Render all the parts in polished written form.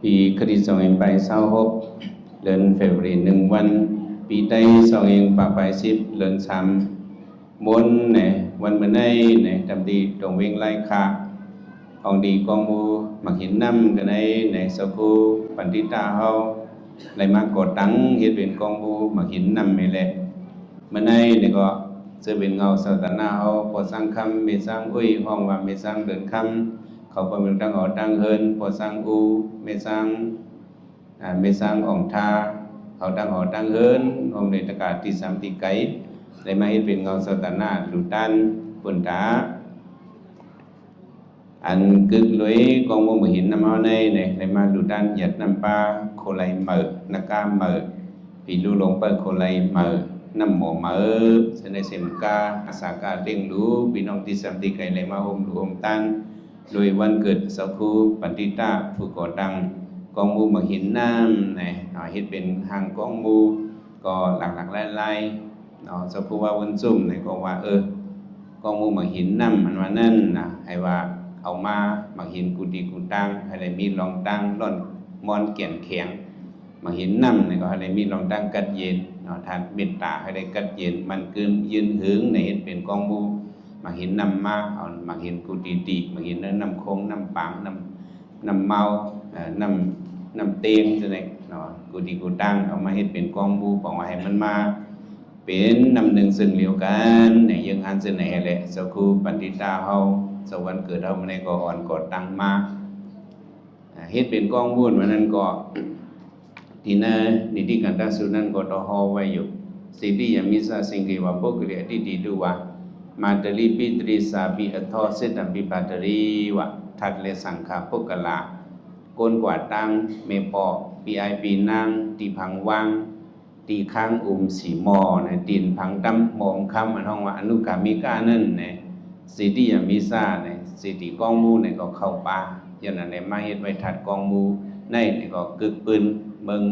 ปีคดีสองเองไปเศร้าหกเดือนเฟบรี1 วันปีใต้สองเองปากไป10 เดือน3 ม้วนเนี่ยวันเมื่อไเนี่ยทำดีตรงเวงไล่ขาของดีกองมูหมักหินน้ำกันในสักคูปันติตาเฮาในมากดตั้งเฮ็ดเป็นกองมูหมักหินน้ำไม่แหละเมื่อเนี่ยก็จะเป็นเงาสตานาเฮาพอสร้างคำไม่สร้างห้องว่าไม่สร้างเดินคำเขาก็เป็นตั้งหอตั้งเฮินพอสร้างไม่สร้างอ่องทาเขาตั้งหอตั้งเฮินห้องในตะกาศที่3ที่ไกลได้มาเฮ็ดเป็นเงาสตานาดูตันปุ่นตาอันกึกลุยกองมือหินน้ำเอาในมาดูด้านหยัดน้ำปลาโคไลเหมอนักกาเหมอปีลูลงไปโคไลเหมอน้ำหมอเหมอเสนเสมกาอาสากาเด้งรู้ปีน้องที่3ที่ไกลเลยมาห่มดูห่มตันโดยวันเกิดสักคูปันติตาผู้ก่อตั้งกองมือหินน้ำเนี่ยเฮ็ดเป็นทางกองมือก็หลักๆไล่สักคูว่าวันซุ่มเนี่ยก็ว่ากองมือหินน้ำมันว่านั่นนะให้ว่าเอามาหินกูดีกูตั้งให้ได้มีรองตั้งร่อนมอนเกี่ยนแข็งมาหินน้ำเนี่ยก็ให้ได้มีรองตั้งกัดเย็นทานเมตตาให้ได้กัดเย็นมันเกินยืนหึงในเห็นเป็นกองมูมาหินน้ำมาเอามาหินกูดีมาหินน้ำคงน้ำปังน้ำเมาน้ำเตียงจะไหนกูดีกูตั้งเอามาเห็นเป็นกองมูบอกว่าให้มันมาเป็นนำหนึ่งซึ่งเดียวกันเนี่ยยังอันซึ่งไหนแหละสักคูปันติตาเฮาสวรรค์เกิดเฮาในก็อ่อนก็ตั้งมาเฮ็ดเป็นกองบุญวันนั้นก็ที่นั่นนิติกันตาสุนันก็ต่อฮอไว้อยู่สิทธิยามิสาสิงเกวะปุกเรติติดูวะมาตลิปิตริสาปิอทอเสตัมปิปัตริวะทัดเลสังขาปุกกะลาโกนกว่าตังเมปอปีไอปีนางตีพังวังตีค้างสีมอนะดินพังดำมอมคำอันห้องว่าอนุกามิกานั่นเนี่ยสิทธิยามิสาเนี่ยสิทธิกองมูเนี่ยก็เข้าป่ายันอะไรมาเฮ็ดไว้ทัดกองมูในเนี่ยก็กึกปืนเมือง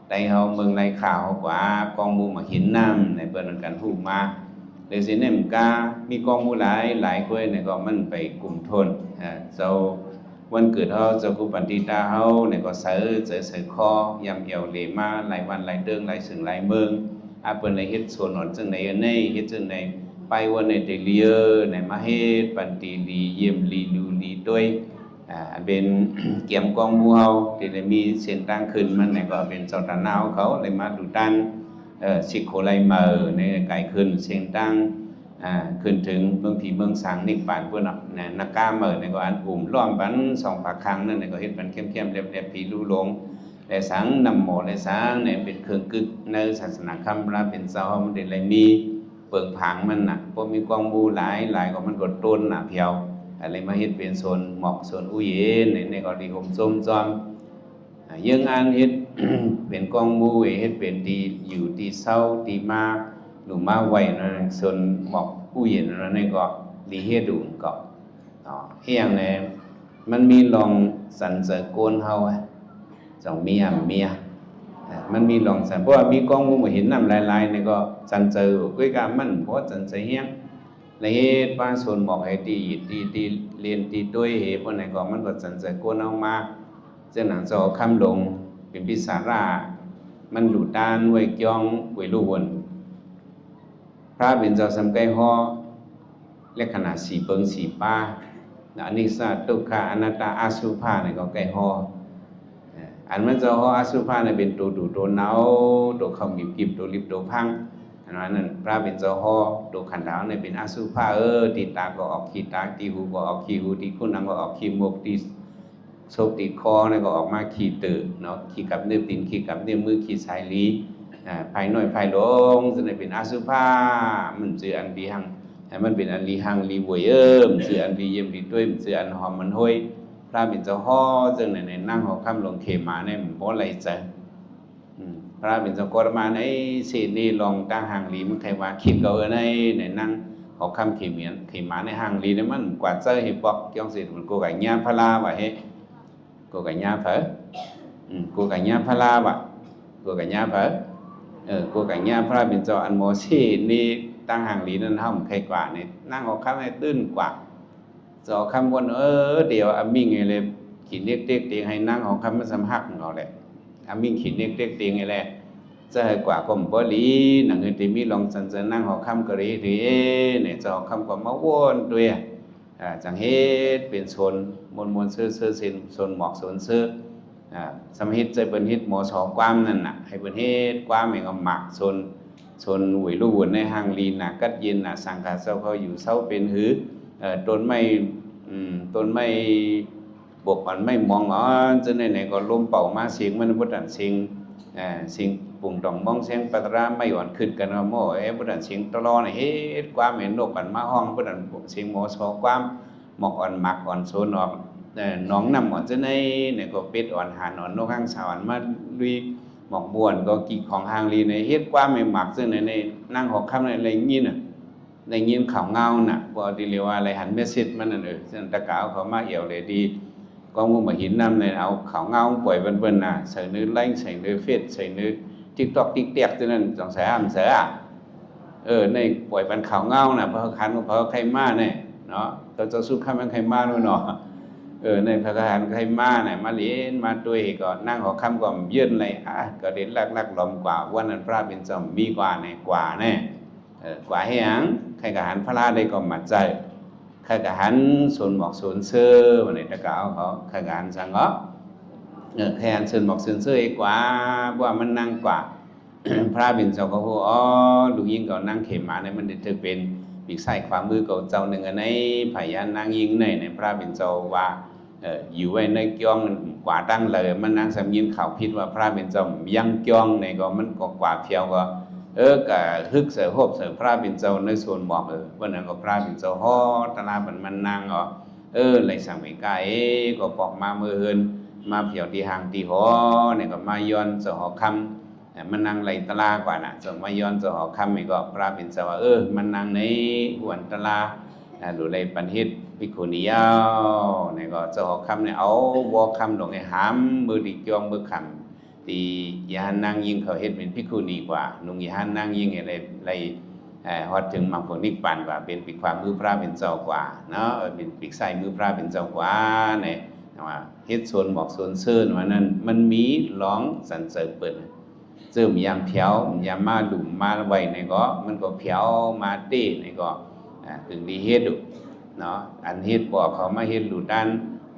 ไดเฮาเมืองไรข่าวกว่ากองมูมาหินน้ำในเปิ้นกันฮู้มาเลยสิเนี่ยมันกามีกองมูหลายคนเนี่ยก็มันไปกลุ่มทนเจ้าวันเกิดเฮาเจ้ากุปันติตาเฮาเนี่ยก็เสือคอยำเอวเลมาหลายวันหลายเดือนหลายสึงหลายเมืองเปิ้นได้เฮ็ดส่วนหนจังได๋เฮ็ดจังได๋ไปวันในเดลียในมาเฮ็ดปันติลีเยี่ยมลีลูลีด้วยเป็นเกี่ยมกองมูเฮาที่ได้มีเส้นตั้งขึ้นมันเนี่ยก็เป็นเจ้าตาหนาวเขาเลยมาดูตันสิโคไลเมอในไก่ขึ้นเส้นตั้งขึ้นถึงเมืองผีเมืองสังนิกปานพวกนั้นนักกาเมอในก็อันอุ่มล้อมปัน2 ปากครั้งนั่นก็เฮ็ดปันเข้มๆแหลมๆผีรูลงและสังนำหมอและสังเนี่ยเป็นเครื่องกึกในศาสนาคำราเป็นเจ้ามันได้เลยมีเปิงผางมันน่ะพอมีกองบูหลายก็มันก็ต้นน่ะเพียวอะไรมาเฮ็ดเป็นโซนหมอกโซนอุเยนในก็ดีห่มส้มจอมยังอันเฮ็ด เป็นกองมูเฮ็ดเป็นดีอยู่ดีเศร้าดีมาหนูมาไว้นั่นโซนหมอกอุเยนนั่นก็ดีเฮ็ดดูก็เฮียงเนี่ยมันมีลองสันเสริญโกนเฮาสองเมียมันมีลองสันเพราะว่ามีกองมูเห็นน้ำลายๆนี่ก็สันเสริญก้อยกามันเพราะสันเสริญเฮียงในเหตุบ้านส่วนบอกให้ดีเรียนดีด้วยเหตุวันไหนก็มันก็สันเสริญโกนเอามาเจ้าหนังจอคำลงเป็นพิสารามันหลุดด้านไว้ย่องไว้ลู่วนพระเป็นเจ้าสำไกฮอและขนาดสีเปิงสีป้าอนิจจทุกขาอนัตตาอสุภาเนี่ยก็ไก่ฮออันมันจะฮออสุภาเนี่ยเป็นตัวดูตัวเนาตัวขมิบกิบตัวลิบตัวพังอันนั้นพระเป็นเจ้าฮอตัวขันดาวเนี่ยเป็นอสุภาตีตาก็ออกขี้ตาตีหูก็ออกขี้หูตีคุณนังก็ออกขี้มุกตีโชคตีคอเนี่ยก็ออกมาขี้ตื่นเนาะขี้กับเนื้อตีนขี้กับเนื้อมือขี้สายลีภายน้อยภายลงจะได้เป็นอสุภามันเจออันดีหังมันเป็นอันลีหังลีบวยมันเจออันลีเยี่ยมลีด้วยมันเจออันหอมมันห้อยพระเป็นเจ้าห่อจึงในนั่งหอค่ำลงเขมาเนี่ยมันบ่ไรใจพระเป็นเจ้ากรมาในสีนี่ลองตั้งหางลีมันใครว่าขีดเกาในนั่งหอค่ำเขมาในหางลีเนี่ยมันกวาดเจอเห็บบอกย่องสิมันโกไก่ญาพลาว่ะเฮ้โกไก่ญาเผอโกไก่ญาพลาว่ะโกไก่ญาเผอโกไก่ญาพระเป็นเจ้าอันโมสีนี่ตั้งหางลีนั่นห้องใครกว่าเนี่ยนั่งหอค่ำให้ตื้นกว่าจอคำวนเดี๋ยวมิ่งไงเลยขี ขีดเล็กเต็กเตียงให้นั่งของคำมันสำหักเอาแหละมิ่งขีดเล็กเต็กเตียงไงแหละจะให้กว่าก็บ่ลีหนังเงินที่มีลองสันจะนั่งของคำก็รีดีเนี่ยจะของคำก็มาวนด้วยจังเฮ็ดเป็นโซนมนซื้อสินโซนหมอกโซนซื้อสมฮิตใจเป็นฮิตหมอสองความนั่นน่ะให้เป็นเฮ็ดความให้ก็หมักโซนหวยลูกในห้างลีนน่ะกัดเย็นน่ะสังกาเศร้าเขาอยู่เศร้าเป็นหือต้นไม้บกอันไม่มองอ๋อจะไหนก็ลมเป่ามาเสียงมันบ่ดันเสียงปุ่งดองมองเสียงปะตราไม่หวานขึ้นกันว่าโมบ่ดันเสียงตลอดเฮ็ดความเห็นนกอันมาห้องบ่ดันเสียงหมอสอความหมอกอ่อนหมักอ่อนโซนออกน้องนำอ่อนจะไหนก็เป็ดอ่อนหานอ่อนนกข้างสาวอันมาลุยหมอกบวนก็กิของหางลีในเฮ็ดความไม่หมักซึ่งในนั่งหอกคำในอะไรงี้น่ะได้ยินข่าวเงาน่ะบ่ดีเรียกว่าอะไรหันเมสเสจมันนั่นซึ่งตะกาวเขามาเอี่ยวเลยดีก็มึงมาหินนำในเอาข่าวเงาปล่อยเบิ่นๆน่ะใส่เนื้อไล่ใส่เนื้อเฟซใส่เนื้อ TikTok TikTok จังนั้นสงสัยอ้ำเสือในปล่อยปันข่าวเงาน่ะเพราะคันเพราะใครมาเนี่ยเนาะตัวจะสู้ข้ามมันใครมาด้วยเนาะในพระกหันใครมาเนี่ยมาเลี้ยนมาด้วยก็นั่งขอคำก่อนยื่นเลยก็เด่นลักลมกว่าวันนั้นพระเป็นจอมมีกว่าเนี่ยกว่าเนี่ยกว่าให้ยังใครกหันพระราได้ก็มาใจใครกหันส่วนหมอกส่วนเสื้อวันนี้ตะกาวเขาใครกหันสังก็ใครกหันส่วนหมอกส่วนเสื้อกว่าว่ามันนั่งกว่า พระเป็นเจ้าก็พูดลูกยิงก็นั่งเข็มมาเนี่ยมันจะเป็นปีกใส่ความมือก็เจ้าหนึ่งในพยานนั่งยิงในพระเป็นเจ้าว่าอยู่ไว้ในเกี้ยงกว่าตั้งเลยมันนั่งสำยินข่าวพิษว่าพระเป็นเจ้ายังเกี้ยงในก็มันก็กว่าเพียวก็ก็ฮึกเสือโฮบเสือพระเป็นเจ้าในส่วนบอกวันนั้นก็พระเป็นเจ้าฮอตลาดมันนั่งเลยสั่งไม่กล้าก็ปอกมาเมื่อเฮินมาเพียวที่ห่างที่หอเนี่ยก็มาย้อนเสือหอคำมันนั่งไหลตลากว่าน่ะจะมาย้อนจะหอคำอีกก็พระเป็นเจ้าว่ามันนั่งในหวนตลาดูในปันฮิตพิคุณียาวเนี่ยก็จะหอคำเนี่ยเอาวอคำดอกไอ้หามมือดิจองมือคำตียานนั่งยิงเขาเฮ็ดเป็นพิคุณีกว่านุ่งยานนั่งยิงอะไรฮอดถึงมังผลนิพพานกว่าเป็นปีกความมือพระเป็นเจ้ากว่าเนาะเป็นปีกใส่มือพระเป็นเจ้ากว่าเนี่ยว่าเฮ็ดโซนบอกโซนเซิร์นว่านั้นมันมีร้องสันเสริญเปิดเจิมยามเพียวยามมาดุมมาไว้ในก็มันก็เพียวมาเต้ในก็ถึงดีเฮ็ดดุเนาะอันเฮ็ดบอกเขามาเฮ็ดดูด้าน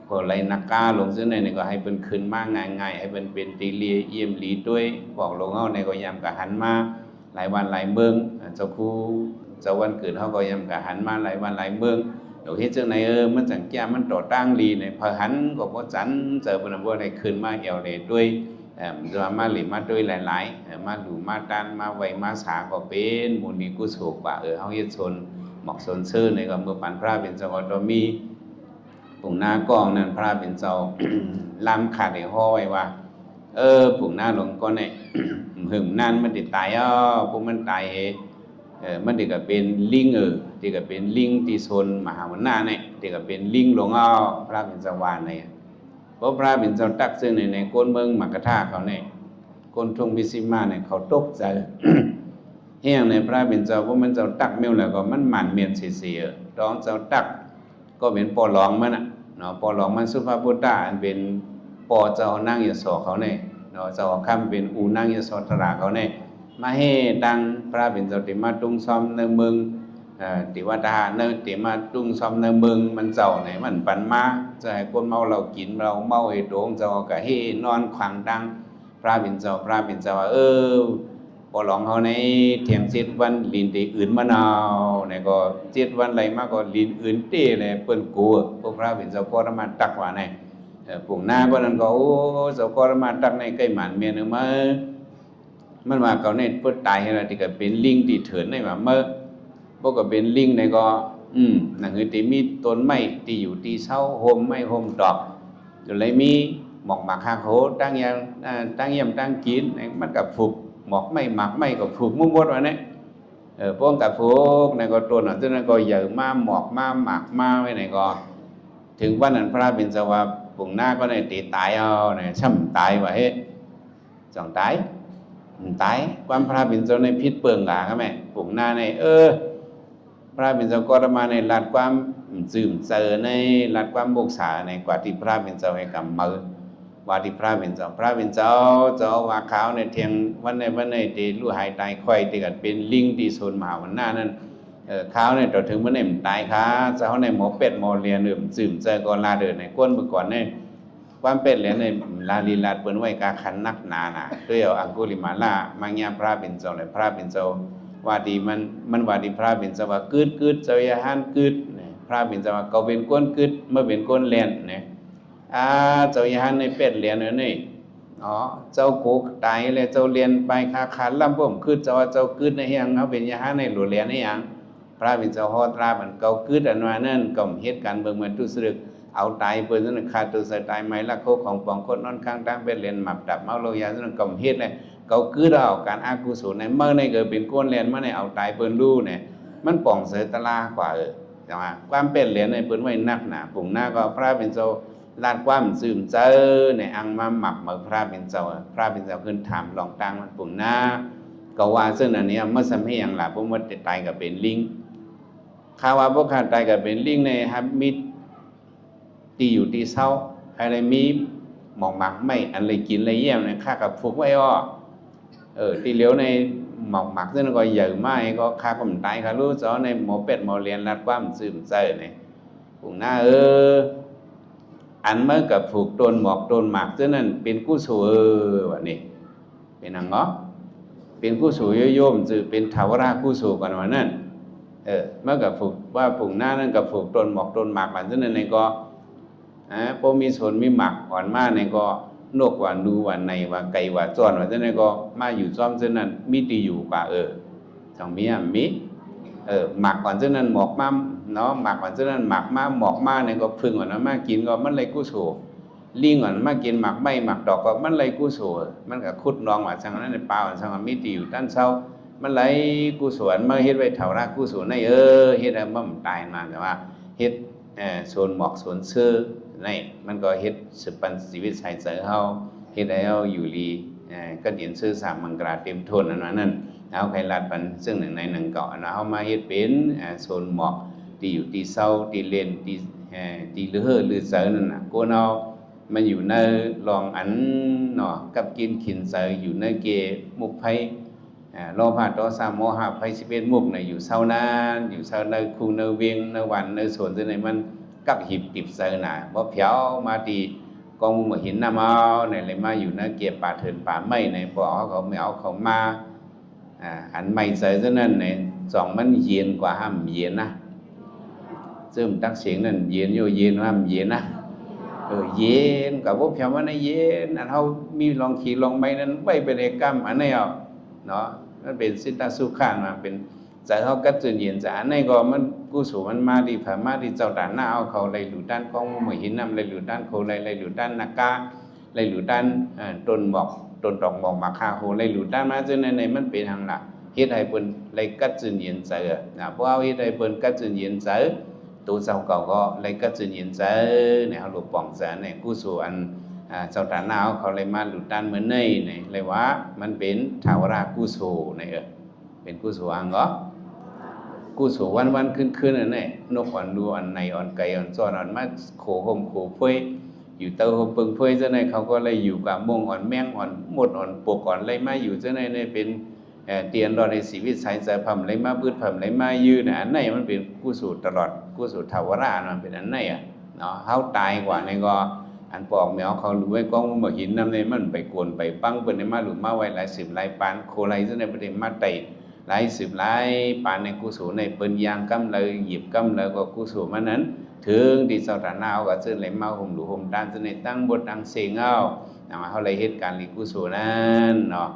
ก็ไหลนักกาลงซึ่งในก็ให้เป็นขึ้นมาง่ายๆให้เป็นตีเลียเยี่ยมหลีด้วยบอกลงเฮาในก็ยามกะหันมาหลายวันหลายเมืองเจ้าครูเจ้าวันเกิดเฮาก็ยามกะหันมาหลายวันหลายเมืองเดี๋ยวเฮ็ดจังไหนมันจังแก่มันต่อตั้งลีในพอหันก็บ่จันเจอเพิ่นบ่ได้ขึ้นมาเอวเลยด้วยมาหลีมาด้วยหลายๆมาดูมาดันมาไว้มาสาก็เป็นบุญกุศลกว่าเฮาเฮ็ดชนหมอกชนซื่อในก็เมื่อปันพระเป็นเจ้าก็มีปุ่งหน้ากองนั่นพระเป็นเจ้า ลำขาดให้ฮ้อไว้ว่าปุ่งหน้าลงก็เนี่ย หึงนั่นมันติดตายพวกมันตายมันติดก็เป็นลิงติดก็เป็นลิงที่ชนมหาวันหน้าเนี่ยติดก็เป็นลิงลงพระเป็นเจ้าวานเนี่ยเพราะพระเป็นเจ้าตักซึ่งในก้นเมืองมักกะทาเขาเนี่ยก้นทงบิสิมาเนี่ยเขาตกใจ เฮียงในพระเป็นเจ้าเพราะมันเจ้าตักเมี่ยวแล้วก็มันหมั่นเมียนเสียๆร้องเจ้าตักก็เป็นปอหลองมันน่ะเนาะปอหลองมันสุภาพบุตรอันเป็นปอเจ้านั่งยโสเขาเนี่ยเนาะเจ้าค่ำเป็นอูนั่งยโสธราเขาเนี่ยมาให้ดังพระเป็นเจ้าติมาตุ้งซ้อมในเมืองติว่าทหารติมาตุ้งซ้อมในเมืองมันเจ้าไหนมันปันมาจะให้คนเมาเรากินเราเมาไอ้โด่งเจ้าก็ให้นอนขวางดังพระเป็นเจ้าว่าพอหลองเขาในเทียง7 วันลินตีอื่นมะนาวเนี่ยก็7 วันไหลมากก็ลินอื่นเต้เลยเปิ้นกูพวกพระเป็นเจ้าก็ระมาตักว่าในปุ่งหน้าก็นั้นก็เจ้าก็ระมาตักในใกล้หมันเมียนมันว่าเขาเนี่ยเปิ้นตายให้เราที่ก็เป็นลิงที่เถินในว่าเมื่อพวกก็เป็นลิงในก็นั่นคือที่มีต้นไม้ที่อยู่ที่เสาโฮมไม้โฮมดอกจนเลยมีหมอกหมากหักโหตั้งเยี่ยมตั้งกินมันกับฝึกหมอกไม่หมักไม่ก็ฝึกมุ่งมดว่าเนี่ยพวกกับฝึกในก็ตัวนั้นตัวนั้นก็ใหญ่มาหมอกมาหมักมาไว้ไหนก็ถึงวันนั้นพระเป็นสวาปุ่งหน้าก็ในตีตายเนี่ยช่ำตายว่าเฮ้จ่องตายความพระเป็นเจ้าในพิษเปิงหลาครับแม่ปุ่งหน้าใน พระเป็นเจ้าก็มาในรัดความจืมเจอในรัดความบุกษาในกว่าที่พระเป็นเจ้าให้กำมือว่าที่พระเป็นเจ้าเจ้าว่าขาวในเทียงวันในที่ลู่หายตายค่อยที่กันเป็นลิงที่โซนมหาวันหน้านั้นขาวในต่อถึงวันไหนมันตายค่ะเจ้าในหมอเป็ดหมอเรียนจืมเจอก็ลาเดินในก้นเมื่อก่อนในความเป็ดเหรียญในลาลีลาเปิ้นไว้กาขันนักหนาด้วยเอาอังกุลิมาล่ามังยาพระเป็นเจ้าเลยพระเป็นเจ้าว่าดีมันว่าดีพระเป็นเจ้าว่ากึดเจ้าอย่าหันกึดพระเป็นเจ้าว่าเขาเป็นก้นกึดเมื่อเป็นก้นแลนเนี่ยเจ้าอย่าหันในเป็ดเหรียญนี่เจ้าโกตายเลยเจ้าเรียนไปคาขันลำบ่มกึดเจ้าว่าเจ้ากึดในเฮียงเอาเป็นอย่าหันในหลุดเหรียญในยังพระเป็นเจ้าฮอดรามันเกากึดอันว่านั่นก็เหตุการณ์เบิ่งเหมือนตุสรึกเอาตายเปิ้นนั่นขาดตัวใส่ตายไหมละโคของปองคนนอนข้างตั้งเป็นเรียนหมับดับเมาโลยานั่นก็เหตุเลยเขาคือเราการอากุศลในเมื่อในเกิดเป็นก้นเรียนเมื่อในเอาตายเปิ้นรู้เนี่ยมันป่องเสตลากว่าใช่ไหมความเป็นเรียนในเปิ้นไว้นักหนาปุ่งหน้าก็พระเป็นเจ้าลาดความซึมเจอในอังมาหมักเมื่อพระเป็นเจ้าขึ้นถามลองตังมันปุ่งหน้าก็ว่าซึ่งอันนี้เมื่อสมัยอย่างหลับพวกมันตายกับเป็นลิงข่าวว่าพวกข้าตายกับเป็นลิงในฮับมิดตีอยู่ตีเศร้าอะไรมีหมองหมักไม่อะไรกินอะไรเยี่ยมเนี่ยข้ากับฟุกไว้ตีเหลียวในหมอกหมักซึ่งก็ใหญ่มากก็ข้าก็มันตายข้ารู้จ้อในหมอเป็ดหมอเรียนรัดความซึมเจอเนี่ยปุ่งหน้าอันเมื่อกับผูกโดนหมอกโดนหมักซึ่งนั่นเป็นกู้สูวันนี้เป็นอังเงาะเป็นกู้สูโยมจือเป็นทาวรากู้สูกันวันนั้นเมื่อกับผูกว่าปุ่งหน้านั่นกับผูกโดนหมอกโดนหมักหลังซึ่งนั่นในก็พอมีส่วนมีหมักอ่อนมากในก็นกว่านูว่าในว่าไก่ว่าจอนว่าเจ้าในก็มาอยู่ซ้อมเจ้านั้นมีตีอยู่กว่าสองมีหมักก่อนเจ้านั้นหมอกมาเนาะหมักก่อนเจ้านั้นหมักมาหมอกมาในก็พึ่งก่อนนะมากินก็มันเลยกู้โฉลิงก่อนมากินหมักไม่หมักดอกก็มันเลยกู้โฉมันก็ขุดนองว่าช่างนั้นในป่าช่างมีตีอยู่ด้านเช้ามันไหลกู้โฉมาเฮ็ดไว้เท่ารักกู้โฉในเฮ็ดให้มันตายมาแต่ว่าเฮ็ดโซนหมอกโซนเสื้อในมันก็เฮ็ดสืบปันชีวิตใส่เสือเฮาเฮ็ดให้เฮาอยู่ดีก็เดียนซื้อสามมังกราเต็มทนอันนั้นเอาใครลัดปันซึ่งหนึ่งในหนึ่งเกาะนะเฮามาเฮ็ดเป็นโซนหมอกที่อยู่ที่เศร้าที่เล่นที่ลือเสือนั่นน่ะกูเนามันอยู่ในลองอันเนาะกับกินขินเสืออยู่ในเกมุกไผโลภะโทสะโมหะไผ11มุกน่ะอยู่เศร้านั้นอยู่เศร้าในคูในเวียงในวันในสวนที่ไหนมันกับหิบติบเสือน่ะบ่เพียวมาตีกองมาหินน้ำเอาในเลยมาอยู่ในเก็บป่าเถินป่าไม้ในบ่อเขาไม่เอาเขามาอันไม่เสือซะนั่นในสองมันเย็นกว่าห้ามเย็นนะซึ่งตักเสียงนั่นเย็นอยู่เย็นห้ามเย็นนะเย็นกับบ่เพียวมันเย็นอันเขามีลองขี่ลองไม้นั้นไว้เป็นเอกกรรมอันนี้เอาเนาะมันเป็นสิตาสุขานมาเป็นใจเขากัดจนเย็นจะอันนี้ก็มันกู้สู่มันมาดีผ่ามาดีเจ้าด่านหน้าเอาเขาเลยหลุดด้านของหมวยหินน้ำเลยหลุดด้านเขาเลยหลุดด้านนักกาเลยหลุดด้านต้นบอกต้นดอกบอกมาคาโหเลยหลุดด้านมาจนในมันเป็นทางหลักเฮ็ดให้เปิ้นเลยกัดจนเย็นใจนะเพราะเอาเฮ็ดให้เปิ้นกัดจนเย็นใจตัวเจ้าเก่าก็เลยกัดจนเย็นใจเนี่ยเขาหลุดป่องใจเนี่ยกู้สู่อันเจ้าด่านหน้าเขาเลยมาหลุดด้านเหมือนในเลยว่ามันเป็นทาวรากู้สู่เนี่ยเป็นกู้สู่อังก็กู้สู่วันขึ้นอันนี้นกอ่อนดูอ่อนในอ่อนไก่อ่อนซ้อนอ่อนมาโขห่มโขเฟยอยู่เตาห่มเปิงเฟยเจ้าในเขาก็เลยอยู่กับมงอ่อนแมงอ่อนหมดอ่อนปวกอ่อนเลยมาอยู่เจ้าในเป็นเตียนรอในชีวิตสายใจพำเลยมาพืชพำเลยมายืนอันไหนมันเป็นกู้สู่ตลอดกู้สู่ทาวรามันเป็นอันไหนเนาะเขาตายกว่าในก็อันปอกแมวเขารู้ไว้กองมาหินน้ำในมันไปกวนไปปั้งเป็นในมาหลุดมาไว้หลายสิบหลายปานโคไลเจ้าในประเด็นมาไตหลายสิบหลายปานในกุศลในเปิ้นยางกำเลยหยิบกำเลยก็กุศลมันนั้นถึงที่เจ้าตาหน้าก็ซึ่งเลยมาห่มหลูห่มด้านซึ่งในตั้งบทตั้งเสียงเอานะเขาเลยเหตุการณ์ลิกุศลนั้นเนาะ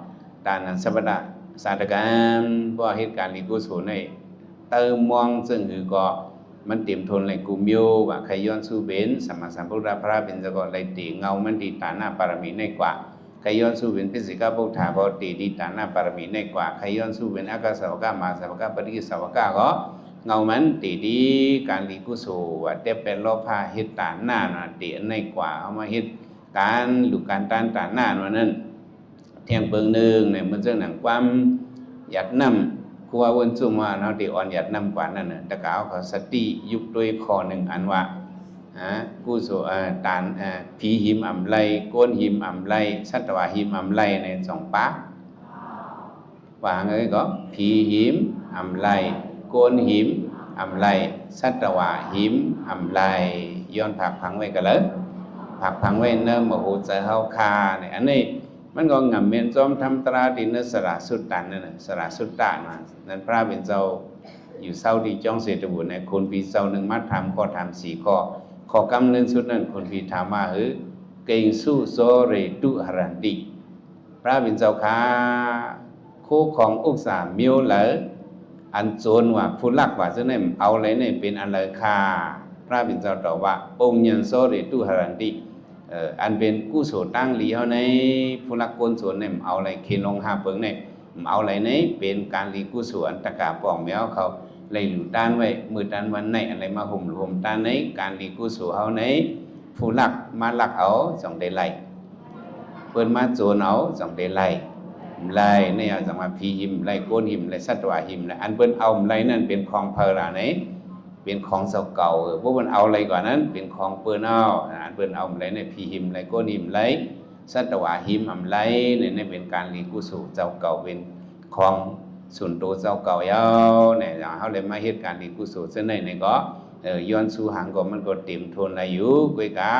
ด้านนั้นสัพพะศาสตรการเพราะเหตุการณ์ลิกุศลในเติมมองซึ่งคือก็มันเต็มทนเลยกุมโยว่าใครย้อนสู้เบนสัมมาสัมพุทธพระเป็นจะก็เลยตีเงามันตีตาหน้าปารมีในกว่าใครย้อนสู้เป็นพิสิกาพุทธาพอตีดีตาหน้าปารมีในกว่าใครย้อนสู้เป็นอากาสาวกามาสาวกาปฏิกิสาวกาก็เงามันตีดีการลิกุศลว่าเตเป็นโลภะเหตุตาหน้าน่ะตีในกว่าเอามาเหตุการหรือการต้านตาหน้านั้นเที่ยงเปิงหนึ่งในมันเรื่องหนังความหยัดน้ำ กูว่าวันจุ่มว่าเนาะที่อ่อนหยัดน้ำกว่านั่นน่ะตะกาวเขาสติยุบด้วยข้อหนึ่งอันว่ากู้สู่ตานผีหิมอ่ำไลโกนหิมอ่ำไลสัตวะหิมอ่ำไลในสองปะว่าไงก็ผีหิมอ่ำไลโกนหิมอ่ำไลสัตวะหิมอ่ำไลย้อนผักพังไว้กันเลยผักพังไว้เนิ่มโมโหใจเฮาคาเนี่ยอันนี้มันก็งำเมียนจอมทำตราดินสระสุดตันนั่นน่ะสระสุดตานะนั่นพระเป็นเจ้าอยู่เศร้าดีจ้องเศรษฐบุญในคนปีเศร้าหนึ่งมัดทำข้อทำสี่ข้อขอกำเนิดสุดนั้นคนพีถามว่าเก่งสู้โซเรตุหรันติพระบิณเจ้าค้าคู่ของอุกษามิวเหลออันโจรว่าผู้ลักว่าจะเนี่ยเอาอะไรเนี่ยเป็นอันเลยค่าพระบิณเจ้าตอบว่าองค์ยันโซเรตุหรันติอันเป็นกู้โสตั้งหลีเขาในผู้ลักโกนโสนเนี่ยเอาอะไรเคนลงหาเปิงเนี่ยเอาอะไรเนี่ยเป็นการหลีกู้โสอันตะกาป่องแมวเขาเลยหลุดด้านไว้มือด้านวันไหนอะไรมาห่มด้านไหนการหลีกู้โสเอาในผู้ลักมาลักเอาสองเดลัยเปิดมาโจรเอาสองเดลัยไล่เนี่ยจังมาพีหิมไล่โกนหิมไล่สัตวะหิมไล่อันเปิ้นเอาไล่นั่นเป็นของเพลาไหนเป็นของเก่าพวกมันเอาอะไรกว่านั้นเป็นของเปิ้นเอาอันเปิ้นเอาไล่ในพีหิมไล่โกนหิมไล่สัตวะหิมอำไล่เนี่ยเป็นการหลีกู้โสเจ้าเก่าเป็นของส่วนตัวเจ้าเก่ายาวเนี่ยเขาเลยมาเหตุการณ์หลีกู้โสเส้นไหนเนี่ยก็ย้อนสู่หางก็มันก็เต็มทนอายุกุยกะ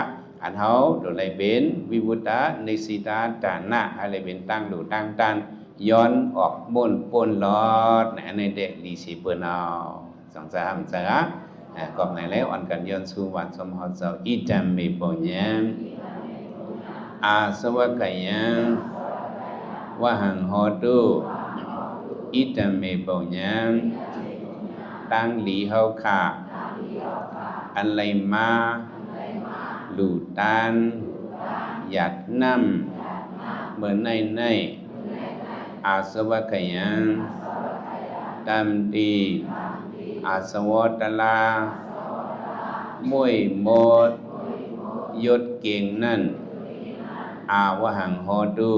อันเขาโดยไรเป็นวิบุตตาในสีตาตานะอะไรเป็นตั้งดูตั้งตันย้อนออกบนปนลอดในเด็กลีสีเปิลเอาสองสามจ้ะก็ในแล้วอันกันย้อนสู่วันสมหเจ้าอิจัมมีปญญ์อาสวะกายังวะหังหอตุอิจัมมีปญญ์ตั้งหลีเฮาค่ะอันไรมาหลูตันหยัดน้ำเหมือนในอาสวะขยันตามตีอาสวะตลามวยหมดยศเก่งนั่นอาวหังฮอดู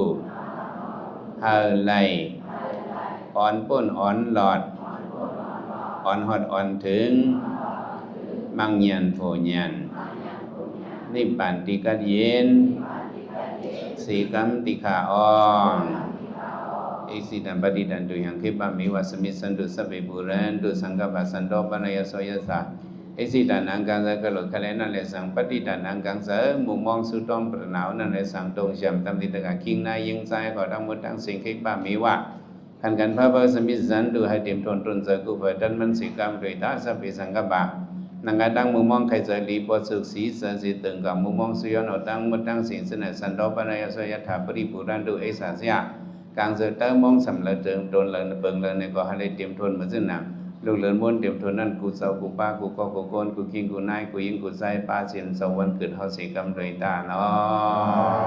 เฮาไลอ่อนป้นอ่อนหลอดอ่อนหอดอ่อนถึงมังยันโฟยันนิปันติกัดเย็นสีกัมติขาอองอิสิตัมปฏิดันตุยังคิปะมิวัสมิสันตุสัพเพปุเรนตุสังกปะสันโตปนายโสยสะอิสิตันังกังสะกะโลคะเลนะเลสังปฏิดันังกังสะมุมองสุตองประนาวนั่นเลสังตรงเฉียมตำติตะกะคิงนายิงใจขอทั้งหมดทั้งสิ่งคิปะมิวะขันกันพระบสมิสันตุให้เต็มทนตนเจกุปะดันมันสิกรรมโดยตาสัพเพสังกปะนังกาดังมุมองใครจะรีปอสุกสีสันสิตึงกับมุมองสุยอนอดังมุดดังสิ่งสนสันโตปนายโสยถาปริปุรันตุเอสาสยาการเจอเตอมองสำเร็จเติมตนเลยเบิ่งเลยในก็ให้ได้เตรียมทนมาซึ่งหนังลูกเลินม้วนเตรียมทนนั่นกูเศร้ากูป้ากูก็กูโกนกูคิงกูนายกูยิงกูใจป้าเสียนสวรรค์เกิดเฮาสีกรรมโดยตาเนาะ